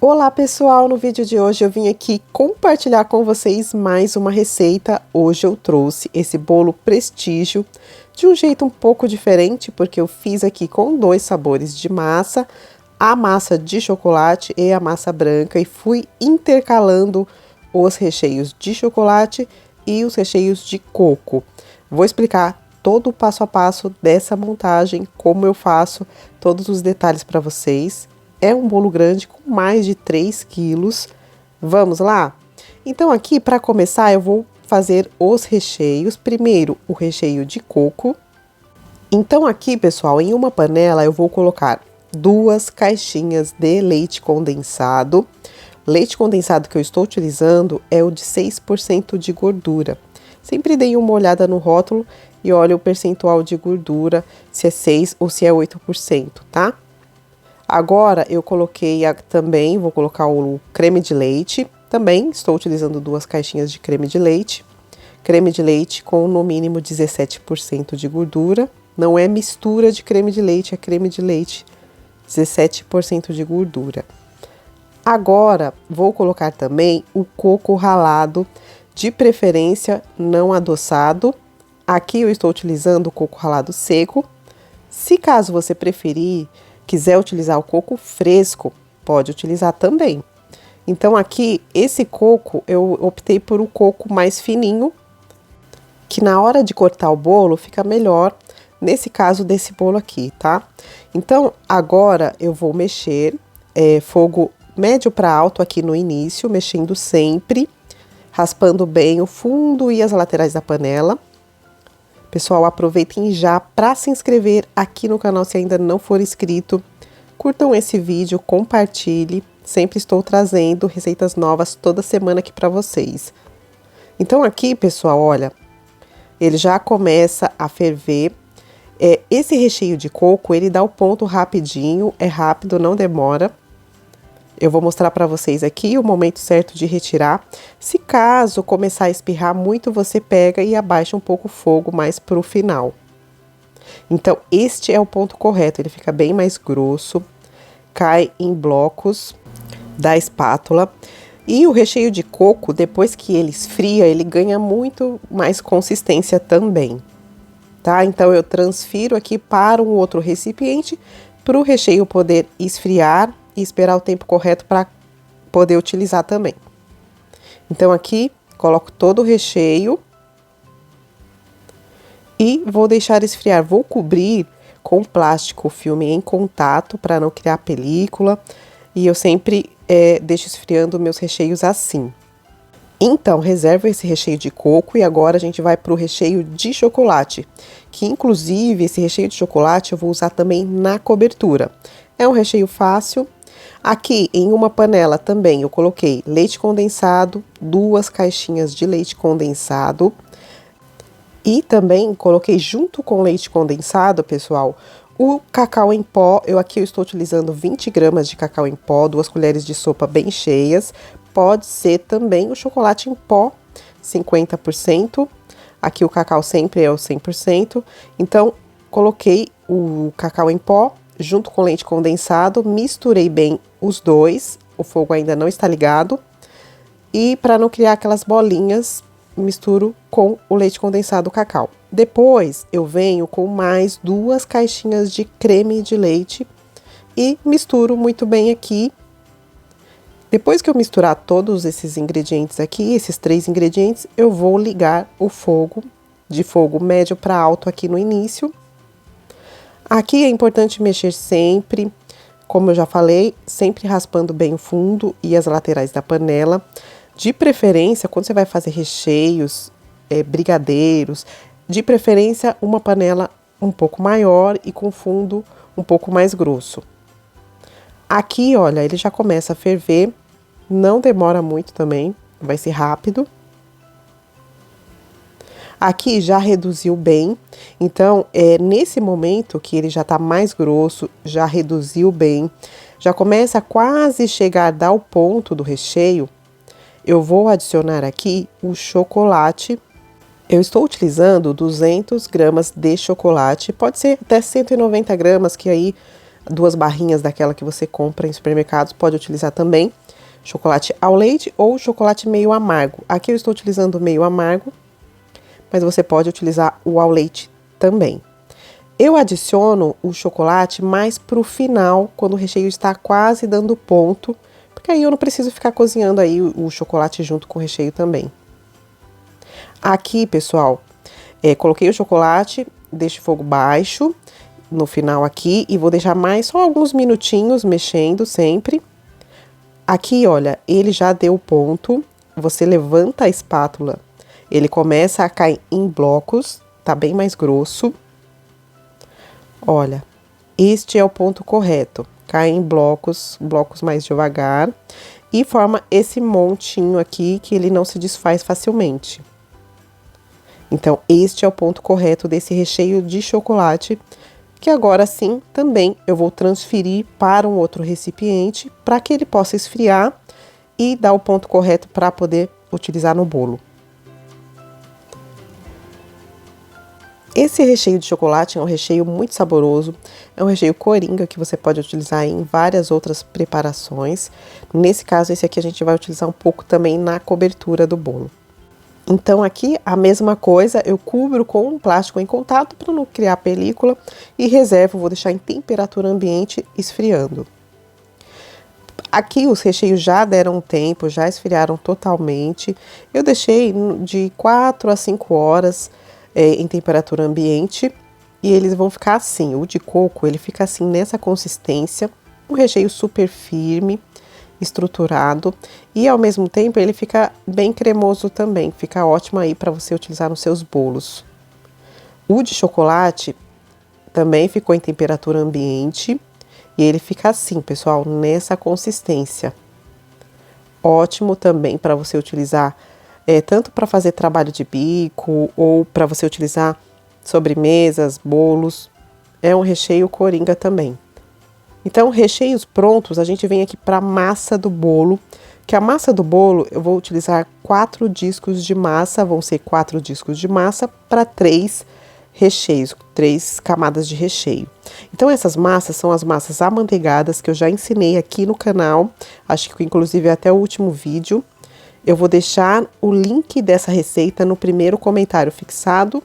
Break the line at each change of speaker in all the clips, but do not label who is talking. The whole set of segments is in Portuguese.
Olá pessoal, no vídeo de hoje eu vim aqui compartilhar com vocês mais uma receita. Hoje eu trouxe esse bolo Prestígio de um jeito um pouco diferente, porque eu fiz aqui com dois sabores de massa, a massa de chocolate e a massa branca, e fui intercalando os recheios de chocolate e os recheios de coco. Vou explicar todo o passo a passo dessa montagem, como eu faço, todos os detalhes para vocês. É um bolo grande com mais de 3 quilos. Vamos lá? Então aqui, para começar, eu vou fazer os recheios. Primeiro, o recheio de coco. Então aqui, pessoal, em uma panela eu vou colocar 2 caixinhas de leite condensado. Leite condensado que eu estou utilizando é o de 6% de gordura. Sempre dei uma olhada no rótulo e olha o percentual de gordura, se é 6 ou se é 8%, tá? Agora eu coloquei também, vou colocar o creme de leite. Também estou utilizando 2 caixinhas de creme de leite. Creme de leite com no mínimo 17% de gordura. Não é mistura de creme de leite, é creme de leite, 17% de gordura. Agora vou colocar também o coco ralado, de preferência não adoçado. Aqui eu estou utilizando o coco ralado seco. Se caso você preferir, quiser utilizar o coco fresco, pode utilizar também. Então aqui, esse coco, eu optei por um coco mais fininho, que na hora de cortar o bolo fica melhor, nesse caso desse bolo aqui, tá? Então agora eu vou mexer, fogo médio para alto aqui no início, mexendo sempre, raspando bem o fundo e as laterais da panela. Pessoal, aproveitem já para se inscrever aqui no canal se ainda não for inscrito. Curtam esse vídeo, compartilhe. Sempre estou trazendo receitas novas toda semana aqui para vocês. Então aqui, pessoal, olha, ele já começa a ferver. Esse recheio de coco, ele dá o ponto rapidinho, é rápido, não demora. Eu vou mostrar para vocês aqui o momento certo de retirar. Se caso começar a espirrar muito, você pega e abaixa um pouco o fogo mais pro final. Então, este é o ponto correto, ele fica bem mais grosso, cai em blocos da espátula. E o recheio de coco, depois que ele esfria, ele ganha muito mais consistência também, tá? Então, eu transfiro aqui para um outro recipiente, para o recheio poder esfriar e esperar o tempo correto para poder utilizar também. Então aqui coloco todo o recheio e vou deixar esfriar. Vou cobrir com plástico filme em contato para não criar película, e eu sempre deixo esfriando meus recheios assim. Então reservo esse recheio de coco e agora a gente vai para o recheio de chocolate, que inclusive esse recheio de chocolate eu vou usar também na cobertura. É um recheio fácil. Aqui em uma panela também eu coloquei leite condensado, 2 caixinhas de leite condensado. E também coloquei junto com o leite condensado, pessoal, o cacau em pó. Eu estou utilizando 20 gramas de cacau em pó, 2 colheres de sopa bem cheias. Pode ser também o chocolate em pó, 50%. Aqui o cacau sempre é o 100%. Então, coloquei o cacau em pó junto com leite condensado, misturei bem os dois, o fogo ainda não está ligado, e para não criar aquelas bolinhas, misturo com o leite condensado, o cacau. Depois eu venho com mais 2 caixinhas de creme de leite e misturo muito bem aqui. Depois que eu misturar todos esses ingredientes aqui, esses 3 ingredientes, eu vou ligar o fogo, de fogo médio para alto aqui no início. Aqui é importante mexer sempre, como eu já falei, sempre raspando bem o fundo e as laterais da panela. De preferência, quando você vai fazer recheios, brigadeiros, de preferência uma panela um pouco maior e com fundo um pouco mais grosso. Aqui, olha, ele já começa a ferver, não demora muito também, vai ser rápido. Aqui já reduziu bem, então nesse momento que ele já tá mais grosso, já reduziu bem, já começa a quase chegar a dar o ponto do recheio, eu vou adicionar aqui o chocolate. Eu estou utilizando 200 gramas de chocolate, pode ser até 190 gramas, que aí 2 barrinhas daquela que você compra em supermercados, pode utilizar também chocolate ao leite ou chocolate meio amargo. Aqui eu estou utilizando o meio amargo, mas você pode utilizar o ao leite também. Eu adiciono o chocolate mais pro final, quando o recheio está quase dando ponto, porque aí eu não preciso ficar cozinhando aí o chocolate junto com o recheio também. Aqui, pessoal, coloquei o chocolate, deixo o fogo baixo no final aqui e vou deixar mais só alguns minutinhos mexendo sempre. Aqui, olha, ele já deu ponto, você levanta a espátula, ele começa a cair em blocos, tá bem mais grosso. Olha, este é o ponto correto, cai em blocos mais devagar e forma esse montinho aqui que ele não se desfaz facilmente. Então, este é o ponto correto desse recheio de chocolate, que agora sim, também eu vou transferir para um outro recipiente para que ele possa esfriar e dar o ponto correto para poder utilizar no bolo. Esse recheio de chocolate é um recheio muito saboroso, é um recheio coringa que você pode utilizar em várias outras preparações. Nesse caso, esse aqui a gente vai utilizar um pouco também na cobertura do bolo. Então aqui a mesma coisa, eu cubro com um plástico em contato para não criar película e reservo, vou deixar em temperatura ambiente esfriando. Aqui os recheios já deram tempo, já esfriaram totalmente. Eu deixei de 4 a 5 horas em temperatura ambiente e eles vão ficar assim. O de coco, ele fica assim nessa consistência, um recheio super firme, estruturado e ao mesmo tempo ele fica bem cremoso também, fica ótimo aí para você utilizar nos seus bolos. O de chocolate também ficou em temperatura ambiente e ele fica assim, pessoal, nessa consistência. Ótimo também para você utilizar tanto para fazer trabalho de bico ou para você utilizar sobremesas, bolos. É um recheio coringa também. Então, recheios prontos, a gente vem aqui para a massa do bolo, que a massa do bolo eu vou utilizar 4 discos de massa, vão ser 4 discos de massa para 3 recheios, 3 camadas de recheio. Então, essas massas são as massas amanteigadas que eu já ensinei aqui no canal, acho que inclusive até o último vídeo. Eu vou deixar o link dessa receita no primeiro comentário fixado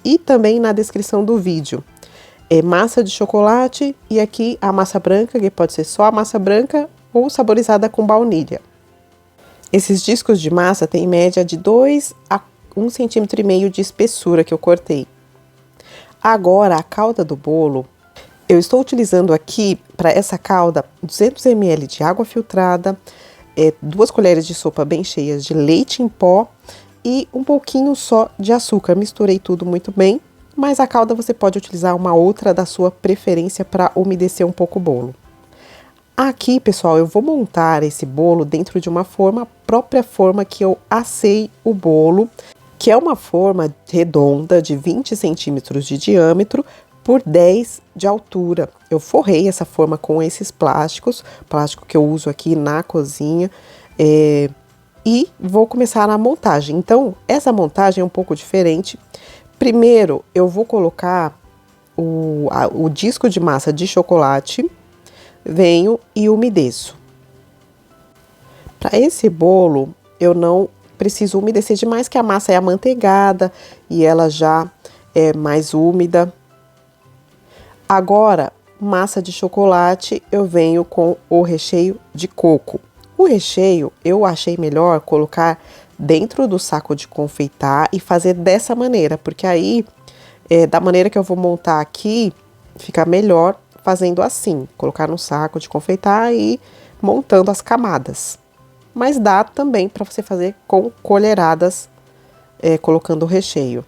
e também na descrição do vídeo. É massa de chocolate e aqui a massa branca, que pode ser só a massa branca ou saborizada com baunilha. Esses discos de massa têm média de 2 a 1,5 cm de espessura que eu cortei. Agora, a calda do bolo, eu estou utilizando aqui para essa calda 200 ml de água filtrada, 2 colheres de sopa bem cheias de leite em pó e um pouquinho só de açúcar. Misturei tudo muito bem. Mas a calda você pode utilizar uma outra da sua preferência para umedecer um pouco o bolo. Aqui, pessoal, eu vou montar esse bolo dentro de uma forma, própria forma que eu assei o bolo, que é uma forma redonda de 20 centímetros de diâmetro por 10 de altura. Eu forrei essa forma com esses plásticos, plástico que eu uso aqui na cozinha, e vou começar a montagem. Então, essa montagem é um pouco diferente. Primeiro, eu vou colocar o disco de massa de chocolate, venho e umedeço. Para esse bolo, eu não preciso umedecer demais, que a massa é amanteigada e ela já é mais úmida. Agora, massa de chocolate, eu venho com o recheio de coco. O recheio, eu achei melhor colocar dentro do saco de confeitar e fazer dessa maneira, porque aí, da maneira que eu vou montar aqui, fica melhor fazendo assim, colocar no saco de confeitar e montando as camadas. Mas dá também para você fazer com colheradas, colocando o recheio.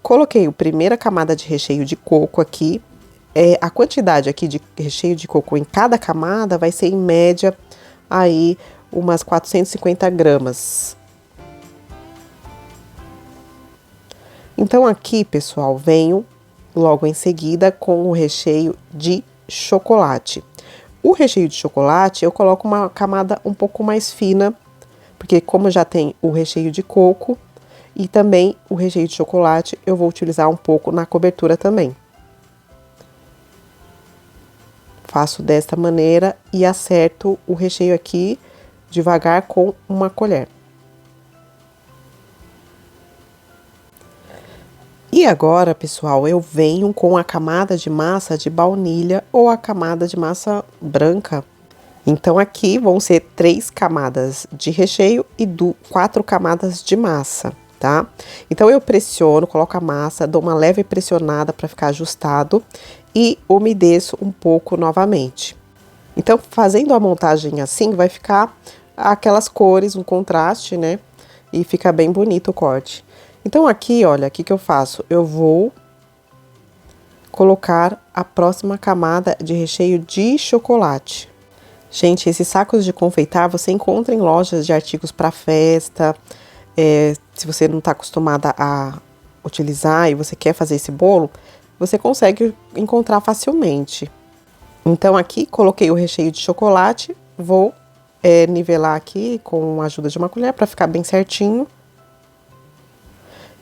Coloquei a primeira camada de recheio de coco aqui, a quantidade aqui de recheio de coco em cada camada vai ser em média aí umas 450 gramas. Então aqui, pessoal, venho logo em seguida com o recheio de chocolate. O recheio de chocolate eu coloco uma camada um pouco mais fina, porque como já tem o recheio de coco e também o recheio de chocolate, eu vou utilizar um pouco na cobertura também. faço desta maneira e acerto o recheio aqui devagar com uma colher. E agora, pessoal, eu venho com a camada de massa de baunilha ou a camada de massa branca. Então, aqui vão ser 3 camadas de recheio e 4 camadas de massa, tá? Então, eu pressiono, coloco a massa, dou uma leve pressionada para ficar ajustado e umedeço um pouco novamente. Então, fazendo a montagem assim, vai ficar aquelas cores, um contraste, né? E fica bem bonito o corte. Então, aqui, olha, o que eu faço? Eu vou colocar a próxima camada de recheio de chocolate. Gente, esses sacos de confeitar você encontra em lojas de artigos para festa. Se você não está acostumada a utilizar e você quer fazer esse bolo, você consegue encontrar facilmente. Então, aqui, coloquei o recheio de chocolate. Vou nivelar aqui com a ajuda de uma colher para ficar bem certinho.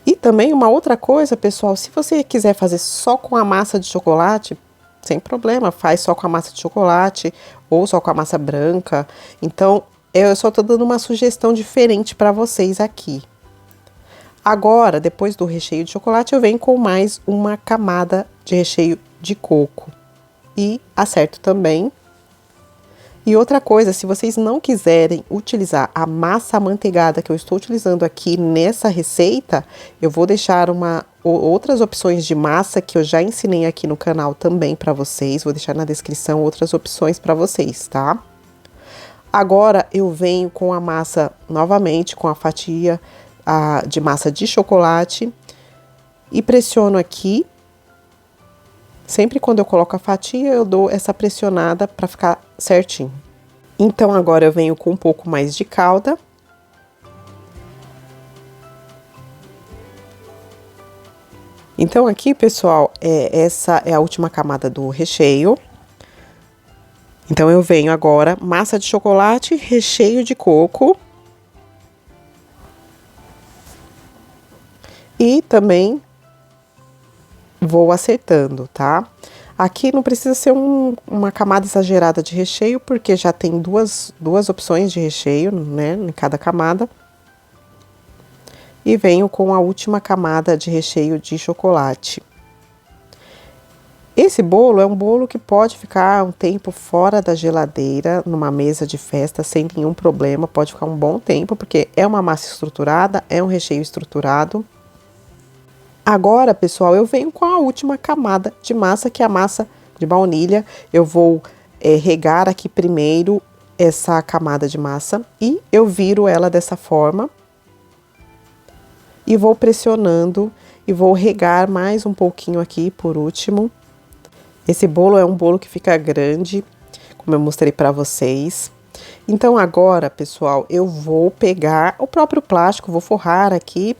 E também uma outra coisa, pessoal, se você quiser fazer só com a massa de chocolate, sem problema, faz só com a massa de chocolate ou só com a massa branca. Então, eu só tô dando uma sugestão diferente para vocês aqui. Agora, depois do recheio de chocolate, eu venho com mais uma camada de recheio de coco. E acerto também. E outra coisa, se vocês não quiserem utilizar a massa amanteigada que eu estou utilizando aqui nessa receita, eu vou deixar outras opções de massa que eu já ensinei aqui no canal também para vocês. Vou deixar na descrição outras opções para vocês, tá? Agora eu venho com a massa novamente, com a fatia de massa de chocolate e pressiono aqui. Sempre quando eu coloco a fatia, eu dou essa pressionada para ficar certinho. Então, agora eu venho com um pouco mais de calda. Então, aqui, pessoal, essa é a última camada do recheio. Então, eu venho agora, massa de chocolate, recheio de coco. E também vou acertando, tá? Aqui não precisa ser uma camada exagerada de recheio, porque já tem duas opções de recheio, né, em cada camada. E venho com a última camada de recheio de chocolate. Esse bolo é um bolo que pode ficar um tempo fora da geladeira, numa mesa de festa, sem nenhum problema. Pode ficar um bom tempo, porque é uma massa estruturada, é um recheio estruturado. Agora, pessoal, eu venho com a última camada de massa, que é a massa de baunilha. Eu vou regar aqui primeiro essa camada de massa e eu viro ela dessa forma. E vou pressionando e vou regar mais um pouquinho aqui por último. Esse bolo é um bolo que fica grande, como eu mostrei para vocês. Então agora, pessoal, eu vou pegar o próprio plástico, vou forrar aqui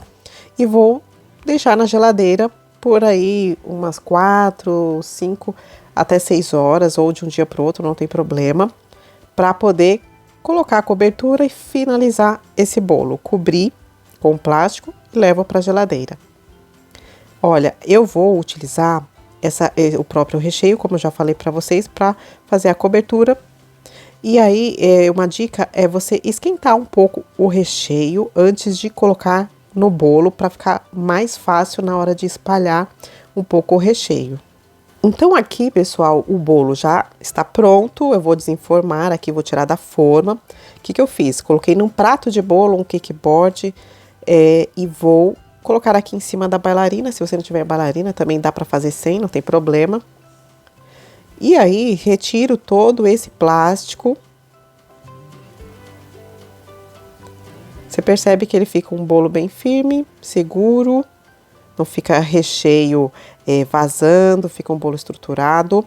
e vou deixar na geladeira por aí umas 4, 5 até 6 horas, ou de um dia para o outro, não tem problema, para poder colocar a cobertura e finalizar esse bolo. Cobrir com plástico e levo para a geladeira. Olha, eu vou utilizar o próprio recheio, como eu já falei para vocês, para fazer a cobertura. E aí, uma dica é você esquentar um pouco o recheio antes de colocar no bolo, para ficar mais fácil na hora de espalhar um pouco o recheio. Então aqui, pessoal, o bolo já está pronto. Eu vou desenformar aqui, vou tirar da forma. O que eu fiz? Coloquei num prato de bolo um cake board e vou colocar aqui em cima da bailarina. Se você não tiver bailarina, também dá para fazer sem, não tem problema. E aí, retiro todo esse plástico. Você percebe que ele fica um bolo bem firme, seguro, não fica recheio vazando, fica um bolo estruturado.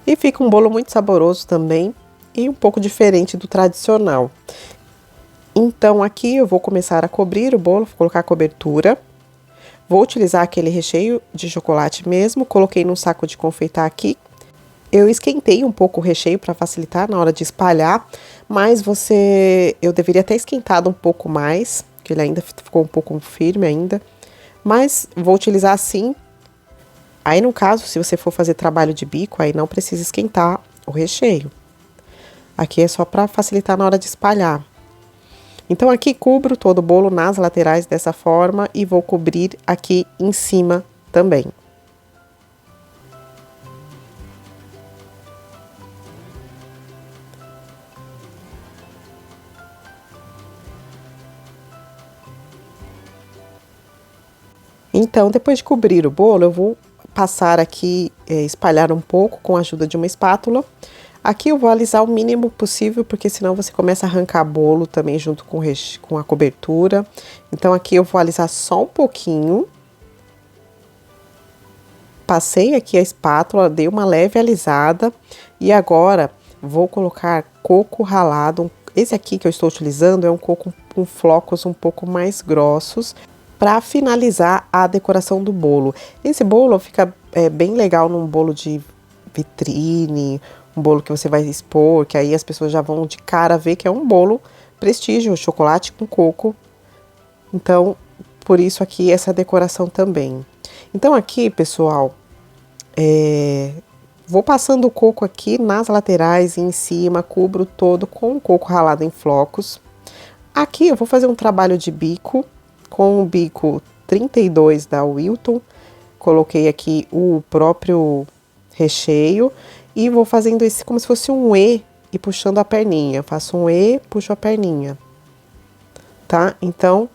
E fica um bolo muito saboroso também e um pouco diferente do tradicional. Então aqui eu vou começar a cobrir o bolo, vou colocar a cobertura. Vou utilizar aquele recheio de chocolate mesmo, coloquei num saco de confeitar aqui. Eu esquentei um pouco o recheio para facilitar na hora de espalhar, mas eu deveria ter esquentado um pouco mais, que ele ainda ficou um pouco firme ainda, mas vou utilizar assim. Aí no caso, se você for fazer trabalho de bico, aí não precisa esquentar o recheio. Aqui é só para facilitar na hora de espalhar. Então, aqui cubro todo o bolo nas laterais dessa forma e vou cobrir aqui em cima também. Então, depois de cobrir o bolo, eu vou passar aqui, espalhar um pouco com a ajuda de uma espátula. Aqui eu vou alisar o mínimo possível, porque senão você começa a arrancar bolo também junto com a cobertura. Então, aqui eu vou alisar só um pouquinho. Passei aqui a espátula, dei uma leve alisada. E agora, vou colocar coco ralado. Esse aqui que eu estou utilizando é um coco com flocos um pouco mais grossos, para finalizar a decoração do bolo. Esse bolo fica bem legal num bolo de vitrine, um bolo que você vai expor, que aí as pessoas já vão de cara ver que é um bolo prestígio, chocolate com coco. Então, por isso aqui essa decoração também. Então aqui, pessoal, vou passando o coco aqui nas laterais e em cima, cubro todo com o coco ralado em flocos. Aqui eu vou fazer um trabalho de bico, com o bico 32 da Wilton, coloquei aqui o próprio recheio e vou fazendo esse como se fosse um E e puxando a perninha. Faço um E, puxo a perninha, tá? Então,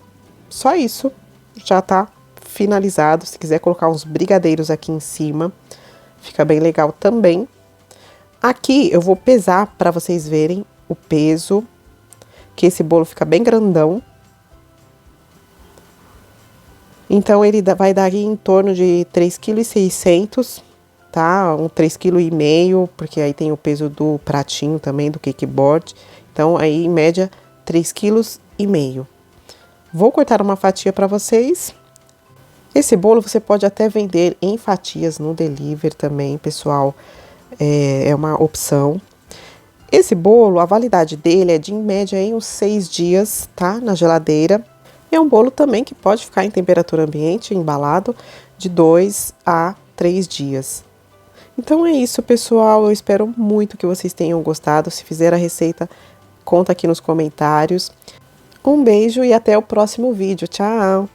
só isso, já tá finalizado. Se quiser colocar uns brigadeiros aqui em cima, fica bem legal também. Aqui eu vou pesar para vocês verem o peso, que esse bolo fica bem grandão. Então, ele vai dar aqui em torno de 3,6 kg, tá? Um 3,5 kg, porque aí tem o peso do pratinho também, do cake board. Então, aí, em média, 3,5 kg. Vou cortar uma fatia para vocês. Esse bolo você pode até vender em fatias no delivery também, pessoal. É uma opção. Esse bolo, a validade dele é de, em média, aí, uns 6 dias, tá? Na geladeira. É um bolo também que pode ficar em temperatura ambiente, embalado, de 2 a 3 dias. Então é isso, pessoal. Eu espero muito que vocês tenham gostado. Se fizer a receita, conta aqui nos comentários. Um beijo e até o próximo vídeo. Tchau!